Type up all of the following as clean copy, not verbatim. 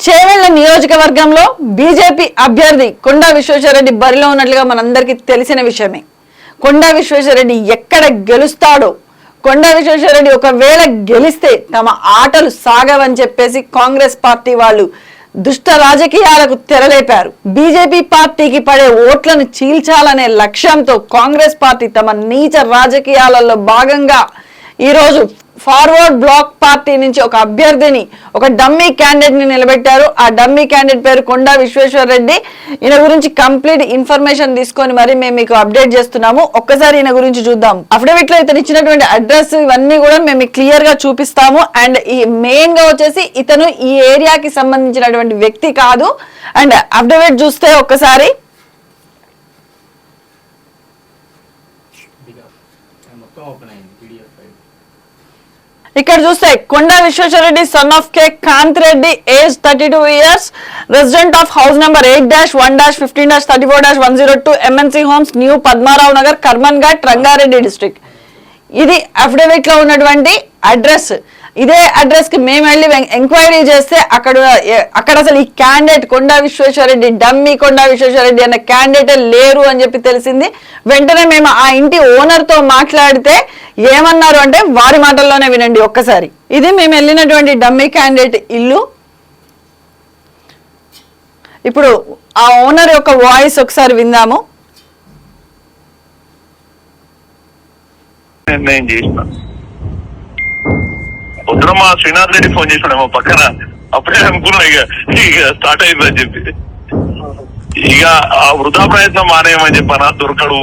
చేవెళ్ల నియోజకవర్గంలో బీజేపీ అభ్యర్థి కొండా విశ్వేశ్వరరెడ్డి బరిలో ఉన్నట్లుగా మనందరికీ తెలిసిన విషయమే. కొండా విశ్వేశ్వరరెడ్డి ఎక్కడ గెలుస్తాడో, కొండా విశ్వేశ్వరరెడ్డి ఒకవేళ గెలిస్తే తమ ఆటలు సాగవని చెప్పేసి కాంగ్రెస్ పార్టీ వాళ్ళు దుష్ట రాజకీయాలకు తెరలేపారు. బీజేపీ పార్టీకి పడే ఓట్లను చీల్చాలనే లక్ష్యంతో కాంగ్రెస్ పార్టీ తమ నీచ రాజకీయాలలో భాగంగా ఈరోజు ఫార్వర్డ్ బ్లాక్ పార్టీ నుంచి ఒక అభ్యర్థిని, ఒక డమ్మీ క్యాండిడేట్ ని నిలబెట్టారు. ఆ డమ్మీ క్యాండిడేట్ పేరు కొండా విశ్వేశ్వరరెడ్డి. ఈయన గురించి కంప్లీట్ ఇన్ఫర్మేషన్ తీసుకొని మరి మేము మీకు అప్డేట్ చేస్తున్నాము. ఒక్కసారి ఈయన గురించి చూద్దాం. అఫిడవిట్ లో ఇతను ఇచ్చినటువంటి అడ్రస్ ఇవన్నీ కూడా మేము క్లియర్ గా చూపిస్తాము. అండ్ ఈ మెయిన్ గా వచ్చేసి ఇతను ఈ ఏరియాకి సంబంధించినటువంటి వ్యక్తి కాదు. అండ్ అఫిడవిట్ చూస్తే ఒక్కసారి ఇక్కడ చూస్తే Konda Vishweshwar Reddy son of K Kanth Reddy, age 32 years, resident of house number 8-1-15-34-102 MNC homes, new Padmarao Nagar, Karman Ghat, Rangareddy district. ఇది అఫిడవిట్ లో ఉన్నటువంటి అడ్రస్. ఇదే అడ్రస్ కి మేము వెళ్ళి ఎంక్వైరీ చేస్తే అక్కడ అసలు ఈ క్యాండిడేట్ కొండా విశ్వేశ్వరరెడ్డి, డమ్మీ కొండా విశ్వేశ్వరరెడ్డి అన్న క్యాండిడేట్ లేరు అని చెప్పి తెలిసింది. వెంటనే మేము ఆ ఇంటి ఓనర్ తో మాట్లాడితే ఏమన్నారు అంటే వారి మాటల్లోనే వినండి ఒక్కసారి. ఇది మేము వెళ్ళినటువంటి డమ్మీ క్యాండిడేట్ ఇల్లు. ఇప్పుడు ఆ ఓనర్ యొక్క వాయిస్ ఒకసారి విందాము. పొద్దున మా శ్రీనాథ్ రెడ్డి ఫోన్ చేసాడేమో పక్కన. అప్పుడే అనుకున్నా ఇక స్టార్ట్ అయిందని చెప్పి. ఇక ఆ వృధా ప్రయత్నం మానేయమని చెప్పానా, దొరకడు,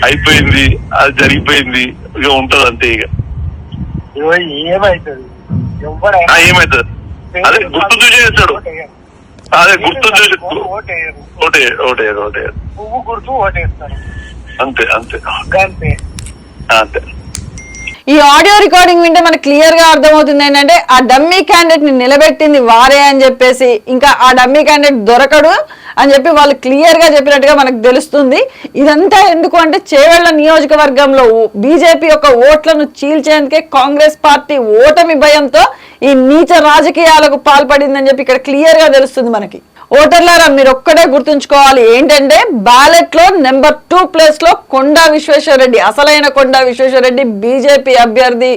అయిపోయింది, అది జరిగిపోయింది, ఇక ఉంటది అంతే. ఇక ఏమైతుంది, అదే గుర్తు చూసి చేస్తాడు, అదే గుర్తు చూసి అంతే అంతే అంతే. ఈ ఆడియో రికార్డింగ్ వింటే మనకు క్లియర్ గా అర్థమవుతుంది ఏంటంటే ఆ డమ్మీ క్యాండిడేట్ ని నిలబెట్టింది వారే అని చెప్పేసి, ఇంకా ఆ డమ్మీ క్యాండిడేట్ దొరకడు అని చెప్పి వాళ్ళు క్లియర్ గా చెప్పినట్టుగా మనకు తెలుస్తుంది. ఇదంతా ఎందుకు అంటే చేవెళ్ల నియోజకవర్గంలో బీజేపీ యొక్క ఓట్లను చీల్చేందుకే కాంగ్రెస్ పార్టీ ఓటమి భయంతో ఈ నీచ రాజకీయాలకు పాల్పడిందని చెప్పి ఇక్కడ క్లియర్ గా తెలుస్తుంది మనకి. ఓటర్లారా మీరు ఒక్కటే గుర్తుంచుకోవాలి ఏంటంటే బ్యాలెట్ లో నెంబర్ 2 ప్లేస్ లో కొండా విశ్వేశ్వరరెడ్డి, అసలైన కొండా విశ్వేశ్వరరెడ్డి బీజేపీ అభ్యర్థి,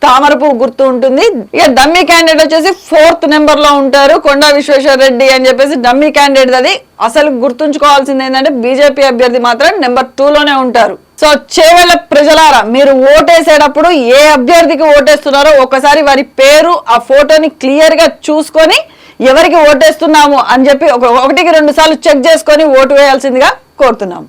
తామరపు గుర్తు ఉంటుంది. ఇక డమ్మీ క్యాండిడేట్ వచ్చేసి 4th నెంబర్ లో ఉంటారు కొండా విశ్వేశ్వరరెడ్డి అని చెప్పేసి డమ్మీ క్యాండిడేట్. అది అసలు గుర్తుంచుకోవాల్సింది ఏంటంటే బీజేపీ అభ్యర్థి మాత్రం నెంబర్ 2 లోనే ఉంటారు. సో చేవెళ్ల ప్రజలారా మీరు ఓటేసేటప్పుడు ఏ అభ్యర్థికి ఓటేస్తున్నారో ఒకసారి వారి పేరు, ఆ ఫోటోని క్లియర్ గా చూసుకొని ఎవరికి ఓటేస్తున్నాము అని చెప్పి 1-2 సార్లు చెక్ చేసుకొని ఓటు వేయాల్సిందిగా కోరుతున్నాము.